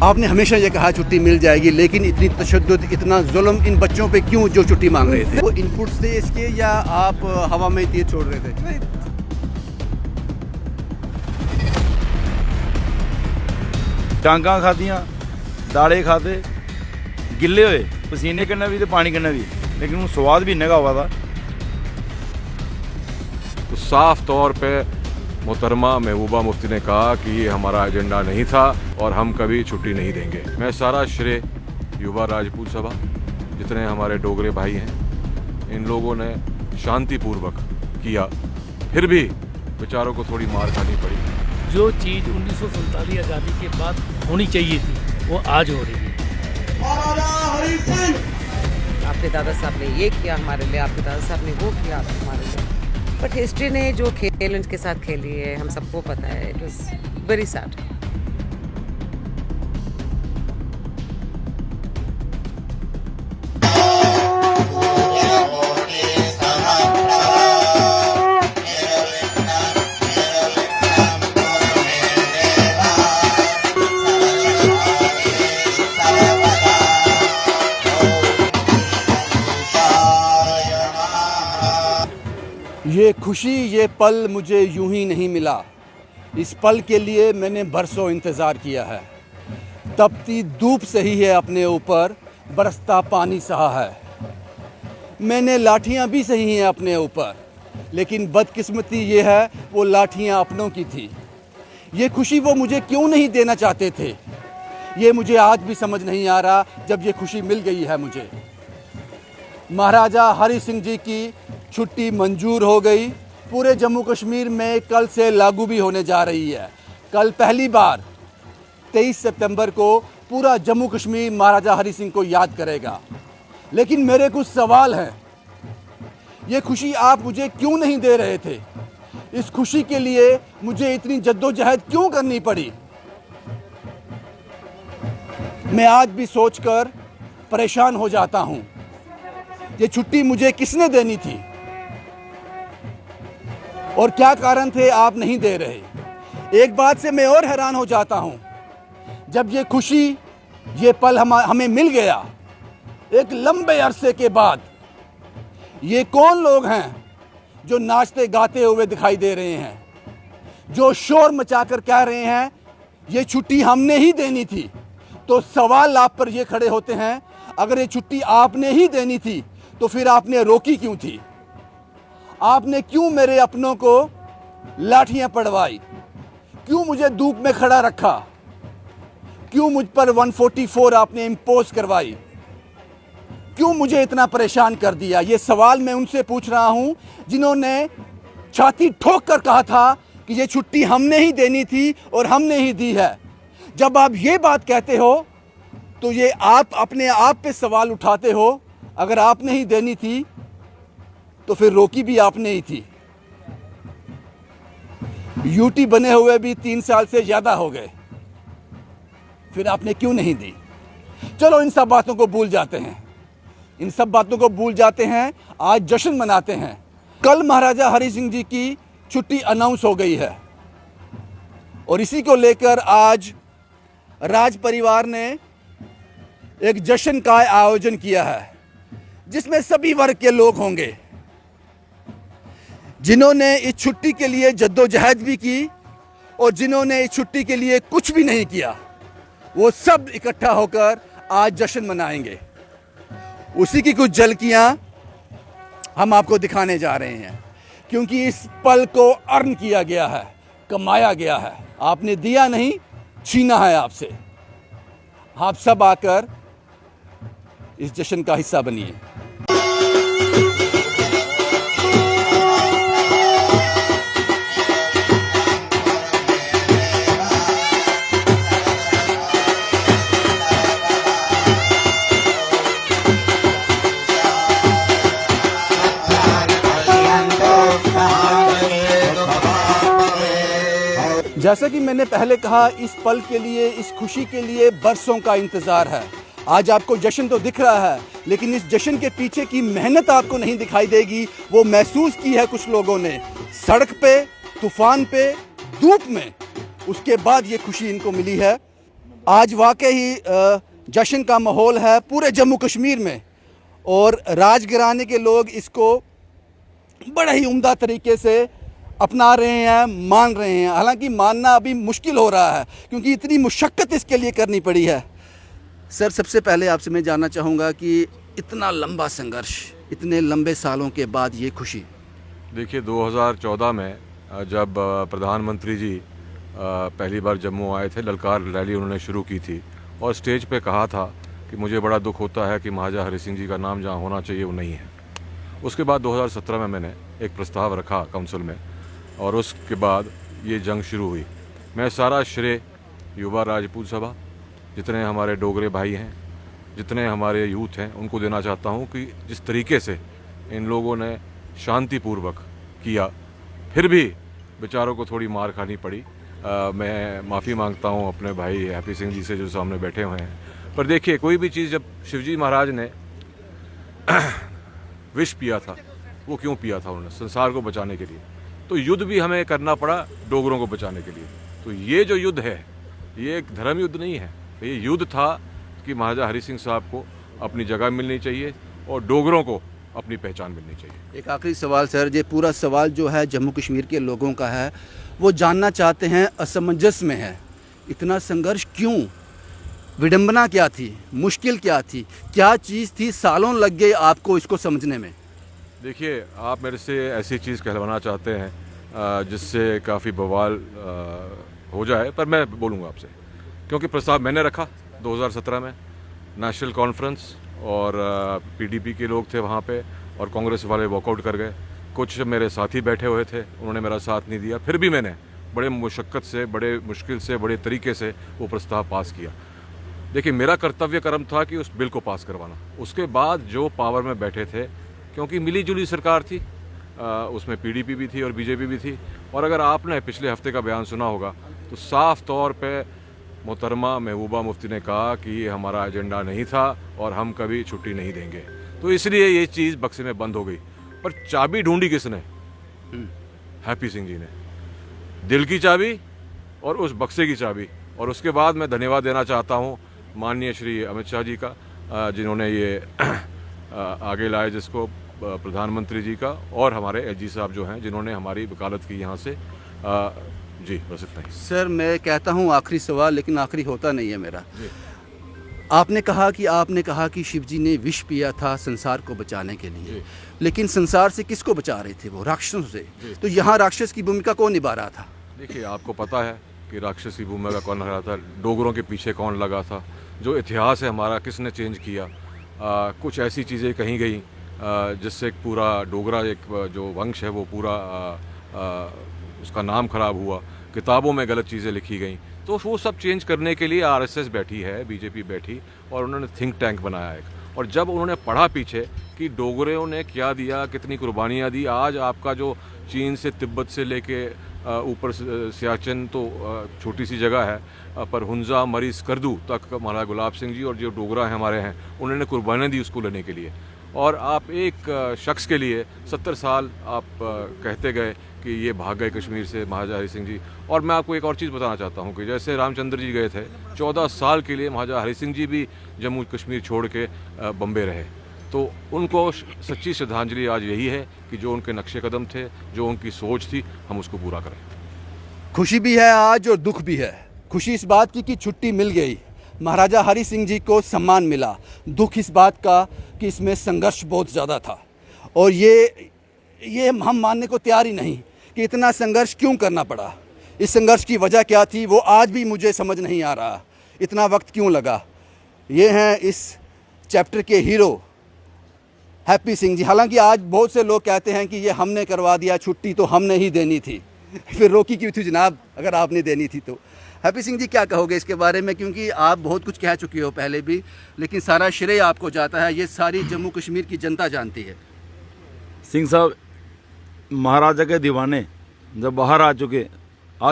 आपने हमेशा ये कहा छुट्टी मिल जाएगी, लेकिन इतनी तशद्दुद, इतना जुल्म इन बच्चों पे क्यों जो छुट्टी मांग रहे थे? वो इनपुट्स थे इसके या आप हवा में तीर छोड़ रहे थे? डांगा खादियाँ, दाड़े खाते, गिले हुए पसीने कन्नै भी तो पानी कन्नै भी, लेकिन वो स्वाद भी इन्ना हुआ था। तो साफ तौर पे मोहतरमा महबूबा मुफ्ती ने कहा कि ये हमारा एजेंडा नहीं था और हम कभी छुट्टी नहीं देंगे। मैं सारा श्रेय युवा राजपूत सभा, जितने हमारे डोगरे भाई हैं, इन लोगों ने शांतिपूर्वक किया, फिर भी बेचारों को थोड़ी मार खानी पड़ी। जो चीज़ 1947 आज़ादी के बाद होनी चाहिए थी वो आज हो रही है। आपके दादा साहब ने ये किया हमारे लिए, आपके दादा साहब ने वो किया हमारे लिए, बट हिस्ट्री ने जो खेल उनके साथ खेली है हम सबको पता है। It was very sad. ये खुशी, ये पल मुझे यूं ही नहीं मिला। इस पल के लिए मैंने बरसों इंतज़ार किया है। तपती धूप सही है अपने ऊपर, बरसता पानी सहा है। मैंने लाठियाँ भी सही हैं अपने ऊपर, लेकिन बदकिस्मती ये है वो लाठियाँ अपनों की थी। ये खुशी वो मुझे क्यों नहीं देना चाहते थे, ये मुझे आज भी समझ नहीं आ रहा। जब ये खुशी मिल गई है मुझे, महाराजा हरि सिंह जी की छुट्टी मंजूर हो गई। पूरे जम्मू कश्मीर में कल से लागू भी होने जा रही है। कल पहली बार 23 सितंबर को पूरा जम्मू कश्मीर महाराजा हरि सिंह को याद करेगा। लेकिन मेरे कुछ सवाल हैं। ये खुशी आप मुझे क्यों नहीं दे रहे थे? इस खुशी के लिए मुझे इतनी जद्दोजहद क्यों करनी पड़ी? मैं आज भी सोचकर परेशान हो जाता हूँ। ये छुट्टी मुझे किसने देनी थी और क्या कारण थे आप नहीं दे रहे? एक बात से मैं और हैरान हो जाता हूं, जब ये खुशी, ये पल हमें मिल गया एक लंबे अरसे के बाद, ये कौन लोग हैं जो नाचते गाते हुए दिखाई दे रहे हैं, जो शोर मचाकर कह रहे हैं ये छुट्टी हमने ही देनी थी? तो सवाल आप पर ये खड़े होते हैं, अगर ये छुट्टी आपने ही देनी थी तो फिर आपने रोकी क्यों थी? आपने क्यों मेरे अपनों को लाठियां पड़वाई? क्यों मुझे धूप में खड़ा रखा? क्यों मुझ पर 144 आपने इम्पोज करवाई? क्यों मुझे इतना परेशान कर दिया? ये सवाल मैं उनसे पूछ रहा हूं जिन्होंने छाती ठोक कर कहा था कि ये छुट्टी हमने ही देनी थी और हमने ही दी है। जब आप ये बात कहते हो तो ये आप अपने आप पे सवाल उठाते हो। अगर आपने ही देनी थी तो फिर रोकी भी आपने ही थी। यूटी बने हुए भी 3 साल से ज़्यादा हो गए, फिर आपने क्यों नहीं दी? चलो इन सब बातों को भूल जाते हैं, इन सब बातों को भूल जाते हैं। आज जश्न मनाते हैं। कल महाराजा हरि सिंह जी की छुट्टी अनाउंस हो गई है और इसी को लेकर आज राज परिवार ने एक जश्न का आयोजन किया है, जिसमें सभी वर्ग के लोग होंगे, जिन्होंने इस छुट्टी के लिए जद्दोजहद भी की और जिन्होंने इस छुट्टी के लिए कुछ भी नहीं किया। वो सब इकट्ठा होकर आज जश्न मनाएंगे। उसी की कुछ झलकियां हम आपको दिखाने जा रहे हैं, क्योंकि इस पल को अर्न किया गया है, कमाया गया है। आपने दिया नहीं, छीना है आपसे। आप सब आकर इस जश्न का हिस्सा बनिए। जैसा कि मैंने पहले कहा, इस पल के लिए, इस खुशी के लिए बरसों का इंतज़ार है। आज आपको जश्न तो दिख रहा है, लेकिन इस जश्न के पीछे की मेहनत आपको नहीं दिखाई देगी। वो महसूस की है कुछ लोगों ने, सड़क पे, तूफान पे, धूप में। उसके बाद ये खुशी इनको मिली है। आज वाकई जश्न का माहौल है पूरे जम्मू कश्मीर में और राजघराने के लोग इसको बड़े ही उम्दा तरीके से अपना रहे हैं, मान रहे हैं। हालांकि मानना अभी मुश्किल हो रहा है क्योंकि इतनी मुशक्क़त इसके लिए करनी पड़ी है। सर, सबसे पहले आपसे मैं जानना चाहूँगा कि इतना लंबा संघर्ष, इतने लंबे सालों के बाद ये खुशी। देखिए, 2014 में जब प्रधानमंत्री जी पहली बार जम्मू आए थे, ललकार रैली उन्होंने शुरू की थी और स्टेज पे कहा था कि मुझे बड़ा दुख होता है कि महाराजा हरि सिंह जी का नाम जहाँ होना चाहिए वो नहीं है। उसके बाद 2017 में मैंने एक प्रस्ताव रखा काउंसिल में और उसके बाद ये जंग शुरू हुई। मैं सारा श्रेय युवा राजपूत सभा, जितने हमारे डोगरे भाई हैं, जितने हमारे यूथ हैं, उनको देना चाहता हूँ कि जिस तरीके से इन लोगों ने शांतिपूर्वक किया, फिर भी बेचारों को थोड़ी मार खानी पड़ी। मैं माफ़ी मांगता हूँ अपने भाई हैप्पी सिंह जी से जो सामने बैठे हुए हैं। पर देखिए, कोई भी चीज़ जब शिवजी महाराज ने विष पिया था, वो क्यों पिया था? उन्होंने संसार को बचाने के लिए। तो युद्ध भी हमें करना पड़ा डोगरों को बचाने के लिए। तो ये जो युद्ध है, ये एक धर्म युद्ध नहीं है, ये युद्ध था कि महाराजा हरि सिंह साहब को अपनी जगह मिलनी चाहिए और डोगरों को अपनी पहचान मिलनी चाहिए। एक आखिरी सवाल सर, ये पूरा सवाल जो है जम्मू कश्मीर के लोगों का है, वो जानना चाहते हैं, असमंजस में है, इतना संघर्ष क्यों? विडंबना क्या थी? मुश्किल क्या थी? क्या चीज़ थी? सालों लग गए आपको इसको समझने में। देखिए, आप मेरे से ऐसी चीज़ कहलवाना चाहते हैं जिससे काफ़ी बवाल हो जाए, पर मैं बोलूँगा आपसे, क्योंकि प्रस्ताव मैंने रखा 2017 में। नेशनल कॉन्फ्रेंस और पीडीपी के लोग थे वहाँ पे और कांग्रेस वाले वॉकआउट कर गए। कुछ मेरे साथी बैठे हुए थे, उन्होंने मेरा साथ नहीं दिया, फिर भी मैंने बड़े मुशक्क़त से, बड़े मुश्किल से, बड़े तरीके से वो प्रस्ताव पास किया। देखिए, मेरा कर्तव्य कर्म था कि उस बिल को पास करवाना। उसके बाद जो पावर में बैठे थे, क्योंकि मिली जुली सरकार थी, उसमें पीडीपी भी थी और बीजेपी भी थी। और अगर आपने पिछले हफ्ते का बयान सुना होगा तो साफ तौर पे मोहतरमा महबूबा मुफ्ती ने कहा कि ये हमारा एजेंडा नहीं था और हम कभी छुट्टी नहीं देंगे। तो इसलिए ये चीज़ बक्से में बंद हो गई। पर चाबी ढूंढी किसने? हैप्पी सिंह जी ने, दिल की चाबी और उस बक्से की चाबी। और उसके बाद मैं धन्यवाद देना चाहता हूँ माननीय श्री अमित शाह जी का, जिन्होंने ये आगे लाए जिसको, प्रधानमंत्री जी का, और हमारे एलजी साहब जो हैं जिन्होंने हमारी वकालत की यहाँ से। जी, बस इतना ही। सर, मैं कहता हूँ आखिरी सवाल, लेकिन आखिरी होता नहीं है मेरा। आपने कहा कि शिव जी ने विष पिया था संसार को बचाने के लिए, लेकिन संसार से किसको बचा रहे थे? वो राक्षसों से। तो यहाँ राक्षस की भूमिका कौन निभा रहा था? देखिए, आपको पता है कि राक्षस की भूमिका कौन लगा था, डोगरों के पीछे कौन लगा था, जो इतिहास है हमारा किसने चेंज किया। कुछ ऐसी चीज़ें कही गई जिससे पूरा डोगरा एक जो वंश है वो पूरा उसका नाम खराब हुआ, किताबों में गलत चीज़ें लिखी गई। तो वो सब चेंज करने के लिए आरएसएस बैठी है, बीजेपी बैठी, और उन्होंने थिंक टैंक बनाया एक। और जब उन्होंने पढ़ा पीछे कि डोगरों ने क्या दिया, कितनी कुर्बानियाँ दी, आज आपका जो चीन से तिब्बत से लेके ऊपर सियाचिन तो छोटी सी जगह है, पर हुंजा मरी स्कर्दू तक महाराजा गुलाब सिंह जी और जो डोगरा हैं हमारे हैं, उन्होंने कुर्बानियाँ दी उसको लेने के लिए। और आप एक शख्स के लिए 70 साल आप कहते गए कि ये भाग गए कश्मीर से महाराजा हरि सिंह जी। और मैं आपको एक और चीज़ बताना चाहता हूँ कि जैसे रामचंद्र जी गए थे 14 साल के लिए, महाराजा हरि सिंह जी भी जम्मू कश्मीर छोड़ के बम्बे रहे। तो उनको सच्ची श्रद्धांजलि आज यही है कि जो उनके नक्शे कदम थे, जो उनकी सोच थी, हम उसको पूरा करें। खुशी भी है आज और दुख भी है। खुशी इस बात की कि छुट्टी मिल गई, महाराजा हरि सिंह जी को सम्मान मिला। दुख इस बात का कि इसमें संघर्ष बहुत ज़्यादा था और ये हम मानने को तैयार ही नहीं कि इतना संघर्ष क्यों करना पड़ा। इस संघर्ष की वजह क्या थी वो आज भी मुझे समझ नहीं आ रहा, इतना वक्त क्यों लगा। ये हैं इस चैप्टर के हीरो हैप्पी सिंह जी। हालांकि आज बहुत से लोग कहते हैं कि ये हमने करवा दिया, छुट्टी तो हमने ही देनी थी, फिर रोकी क्यों थी जनाब अगर आपने देनी थी तो। हैप्पी सिंह जी, क्या कहोगे इसके बारे में? क्योंकि आप बहुत कुछ कह चुके हो पहले भी, लेकिन सारा श्रेय आपको जाता है, ये सारी जम्मू कश्मीर की जनता जानती है। सिंह साहब महाराजा के दीवाने जब बाहर आ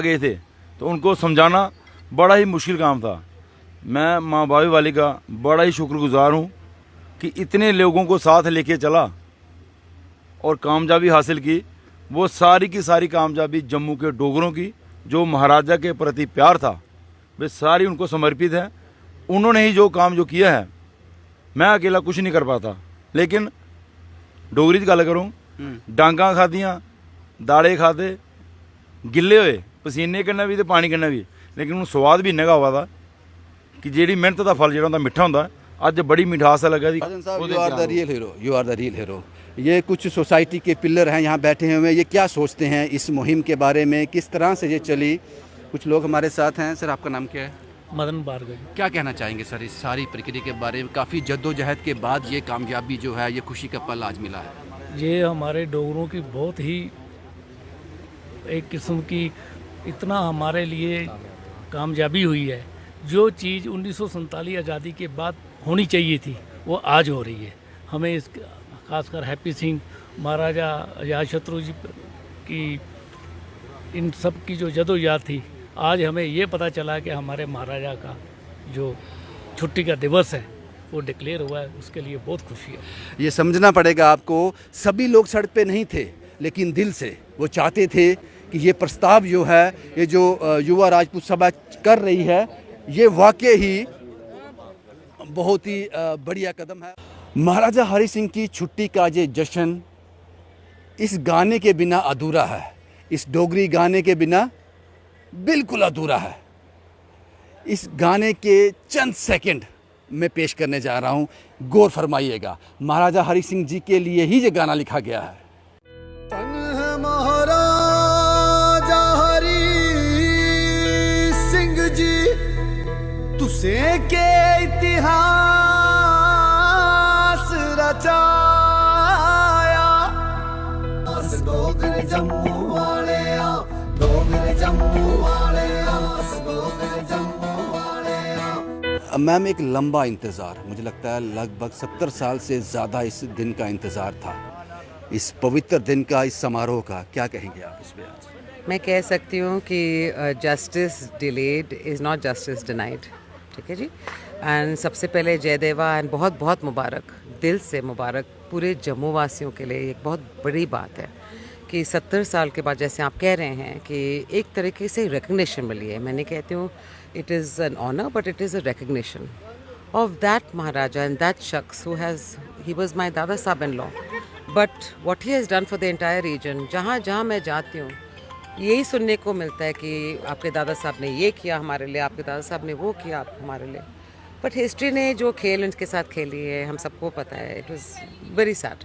गए थे तो उनको समझाना बड़ा ही मुश्किल काम था। मैं माँ बावी वाली का बड़ा ही शुक्रगुजार हूँ कि इतने लोगों को साथ लेके चला और कामयाबी हासिल की। वो सारी की सारी कामयाबी जम्मू के डोगरों की, जो महाराजा के प्रति प्यार था वे सारी उनको समर्पित है। उन्होंने ही जो काम जो किया है, मैं अकेला कुछ नहीं कर पाता। लेकिन डोगरी च गल करूँ, डांगा खादियाँ, दाड़े खाते, गिले हुए पसीने कन्नै भी ते पानी कन्नै भी, लेकिन हूँ स्वाद भी इन्ना गै आवा दा कि जेह्ड़ी मेहनत का फल जेह्ड़ा होंदा मिट्ठा होंदा। अज बड़ी मिठास लगा दी। You are the real hero, you are the real hero. ये कुछ सोसाइटी के पिलर हैं यहाँ बैठे हुए, ये क्या सोचते हैं इस मुहिम के बारे में, किस तरह से ये चली? कुछ लोग हमारे साथ हैं। सर, आपका नाम क्या है? मदन भार्गव। क्या कहना चाहेंगे सर इस सारी प्रक्रिया के बारे में? काफ़ी जद्दोजहद के बाद ये कामयाबी जो है, ये खुशी का पल आज मिला है। ये हमारे डोगरों की बहुत ही एक किस्म की इतना हमारे लिए कामयाबी हुई है। जो चीज़ 1947 आज़ादी के बाद होनी चाहिए थी वो आज हो रही है। हमें इस खासकर हैप्पी सिंह, महाराजा अजातशत्रु जी की, इन सब की जो जदोजहद थी, आज हमें ये पता चला कि हमारे महाराजा का जो छुट्टी का दिवस है वो डिक्लेयर हुआ है। उसके लिए बहुत खुशी है। ये समझना पड़ेगा आपको, सभी लोग सड़क पे नहीं थे, लेकिन दिल से वो चाहते थे कि ये प्रस्ताव जो है, ये जो युवा राजपूत सभा कर रही है, ये वाकई ही बहुत ही बढ़िया कदम है। महाराजा हरि सिंह की छुट्टी का ये जश्न इस गाने के बिना अधूरा है, इस डोगरी गाने के बिना बिल्कुल अधूरा है। इस गाने के चंद सेकंड मैं पेश करने जा रहा हूँ, गौर फरमाइएगा। महाराजा हरि सिंह जी के लिए ही ये गाना लिखा गया है। तन है महाराजा हरि सिंह जी, तुसे के इतिहास रचाया। अस डोगरे जम्मू वाले आ, डोगरे जम्मू वाले आ, अस डोगरे जम्मू वाले आ। मैम, एक लंबा इंतज़ार, मुझे लगता है लगभग 70 साल से ज़्यादा इस दिन का इंतज़ार था, इस पवित्र दिन का, इस समारोह का। क्या कहेंगे आप इस पे आज? मैं कह सकती हूँ कि justice delayed is not justice denied. ठीक है जी। एंड सबसे पहले जयदेवा एंड बहुत बहुत मुबारक, दिल से मुबारक पूरे जम्मू वासियों के लिए। एक बहुत बड़ी बात है कि 70 साल के बाद, जैसे आप कह रहे हैं, कि एक तरीके से रिकग्निशन मिली है। मैं नहीं कहती हूँ it is an honour, but it is a recognition of that Maharaja and that शख्स who has, he was my dada sahab in law, but what he has done for the entire region. जहाँ जहाँ मैं जाती हूँ यही सुनने को मिलता है कि आपके दादा साहब ने ये किया हमारे लिए, आपके दादा साहब ने वो किया हमारे लिए। बट हिस्ट्री ने जो खेल इनके साथ खेली है, हम सबको पता है। It was very sad.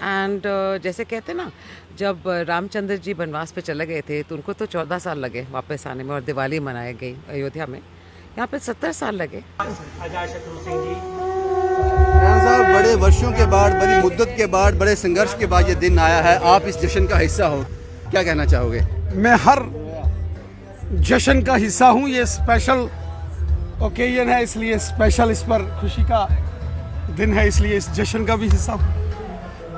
And जैसे कहते हैं ना, जब रामचंद्र जी वनवास पे चले गए थे तो उनको तो 14 साल लगे वापस आने में, और दिवाली मनाई गई अयोध्या में। यहाँ पे 70 साल लगे। साहब, बड़े वर्षों के बाद, बड़ी मुद्दत के बाद, बड़े संघर्ष के बाद ये दिन आया है, आप इस जश्न का हिस्सा हो, क्या कहना चाहोगे? मैं हर जश्न का हिस्सा हूँ। ये स्पेशल ओकेजन है, इसलिए स्पेशल, इस पर खुशी का दिन है, इसलिए इस जश्न का भी हिस्सा हूँ।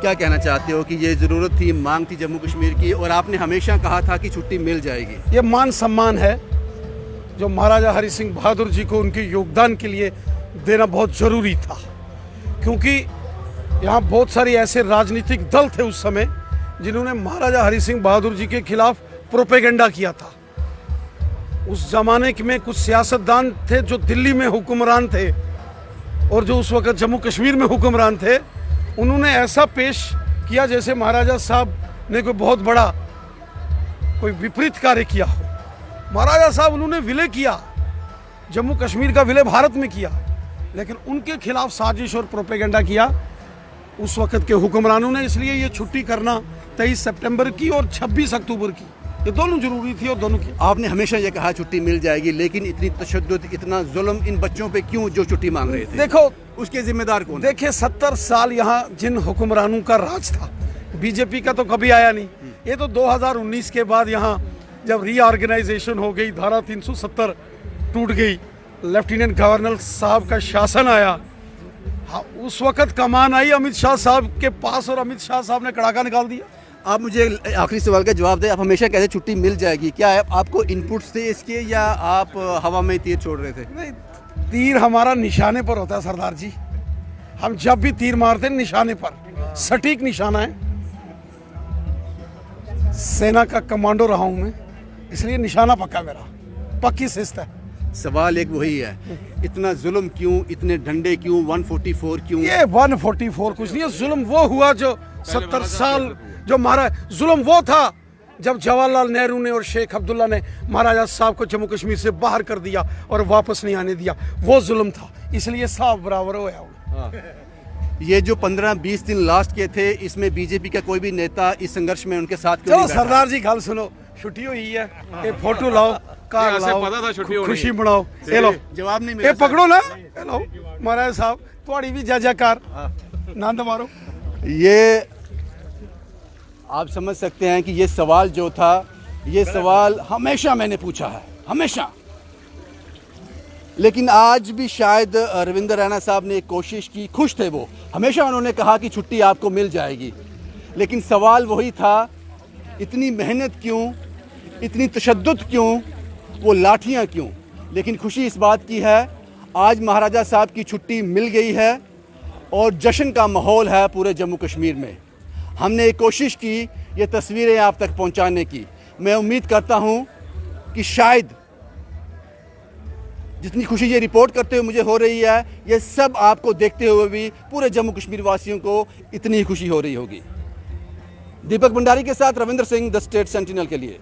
क्या कहना चाहते हो कि ये ज़रूरत थी, मांग थी जम्मू कश्मीर की, और आपने हमेशा कहा था कि छुट्टी मिल जाएगी? ये मान सम्मान है जो महाराजा हरि सिंह बहादुर जी को उनके योगदान के लिए देना बहुत ज़रूरी था, क्योंकि यहाँ बहुत सारे ऐसे राजनीतिक दल थे उस समय जिन्होंने महाराजा हरि सिंह बहादुर जी के खिलाफ प्रोपेगेंडा किया था। उस जमाने में कुछ सियासतदान थे जो दिल्ली में हुक्मरान थे, और जो उस वक्त जम्मू कश्मीर में हुक्मरान थे, उन्होंने ऐसा पेश किया जैसे महाराजा साहब ने कोई बहुत बड़ा कोई विपरीत कार्य किया हो। महाराजा साहब उन्होंने विलय किया, जम्मू कश्मीर का विलय भारत में किया, लेकिन उनके खिलाफ साजिश और प्रोपेगेंडा किया उस वक्त के हुक्मरानों ने। इसलिए ये छुट्टी करना 23 सितंबर की और 26 अक्टूबर की, ये दोनों जरूरी थी, और दोनों की। आपने हमेशा ये कहा छुट्टी मिल जाएगी, लेकिन इतनी तशद्दुद, इतना जुल्म इन बच्चों पे क्यों जो छुट्टी मांग रहे थे? देखो, उसके जिम्मेदार कौन? देखिए, 70 साल यहाँ जिन हुक्मरानों का राज था, बीजेपी का तो कभी आया नहीं। ये तो 2019 के बाद यहाँ जब रीऑर्गेनाइजेशन हो गई, धारा 370 टूट गई, लेफ्टिनेंट गवर्नर साहब का शासन आया, हाँ, उस वक्त कमान आई अमित शाह साहब के पास, और अमित शाह साहब ने कड़ाका निकाल दिया। आप मुझे आखिरी सवाल का जवाब दें। आप हमेशा कहते छुट्टी मिल जाएगी, क्या आपको इनपुट्स थे इसके, या आप हवा में तीर छोड़ रहे थे? नहीं, तीर हमारा निशाने पर होता है सरदार जी। हम जब भी तीर मारते हैं निशाने पर, सटीक निशाना है। सेना का कमांडो रहा हूं मैं, इसलिए निशाना पक्का मेरा, पक्की शिस्त है। सवाल एक वही है, इतना जुल्म क्यों, इतने डंडे क्यों, 144 क्यों? ये 144 कुछ नहीं है, जुल्म वो हुआ जो 70 साल जो जुल्म वो था जब जवाहरलाल नेहरू ने और शेख अब्दुल्ला ने महाराजा साहब को जम्मू कश्मीर से बाहर कर दिया और वापस नहीं आने दिया, वो जुल्म था, इसलिए साफ बराबर होया। ये जो 15-20 दिन लास्ट के थे, इसमें बीजेपी का कोई भी नेता इस संघर्ष में उनके साथ क्यों चलो नहीं बैठा? सरदार जी गल सुनो, छुट्टी हुई है, ये फोटो लाओ, कार्ड ऐसे लाओ, पता था छुट्टी होनी खुशी है। मनाओ, ये लो, जवाब नहीं ये मिला। पकड़ो ना, ये लो महाराज साहब, थोड़ी भी जय जयकार, नंद मारो। ये आप समझ सकते हैं कि ये सवाल जो था, ये सवाल हमेशा मैंने पूछा है, हमेशा। लेकिन आज भी शायद रविंद्र रैना साहब ने एक कोशिश की, खुश थे वो, हमेशा उन्होंने कहा कि छुट्टी आपको मिल जाएगी, लेकिन सवाल वही था, इतनी मेहनत क्यों, इतनी तशद्दुद क्यों, वो लाठियाँ क्यों? लेकिन खुशी इस बात की है, आज महाराजा साहब की छुट्टी मिल गई है और जश्न का माहौल है पूरे जम्मू कश्मीर में। हमने एक कोशिश की ये तस्वीरें आप तक पहुंचाने की। मैं उम्मीद करता हूं कि शायद जितनी खुशी ये रिपोर्ट करते हुए मुझे हो रही है, ये सब आपको देखते हुए भी पूरे जम्मू कश्मीर वासियों को इतनी ही खुशी हो रही होगी। दीपक भंडारी के साथ Ravindra Singh, the state sentinel के लिए।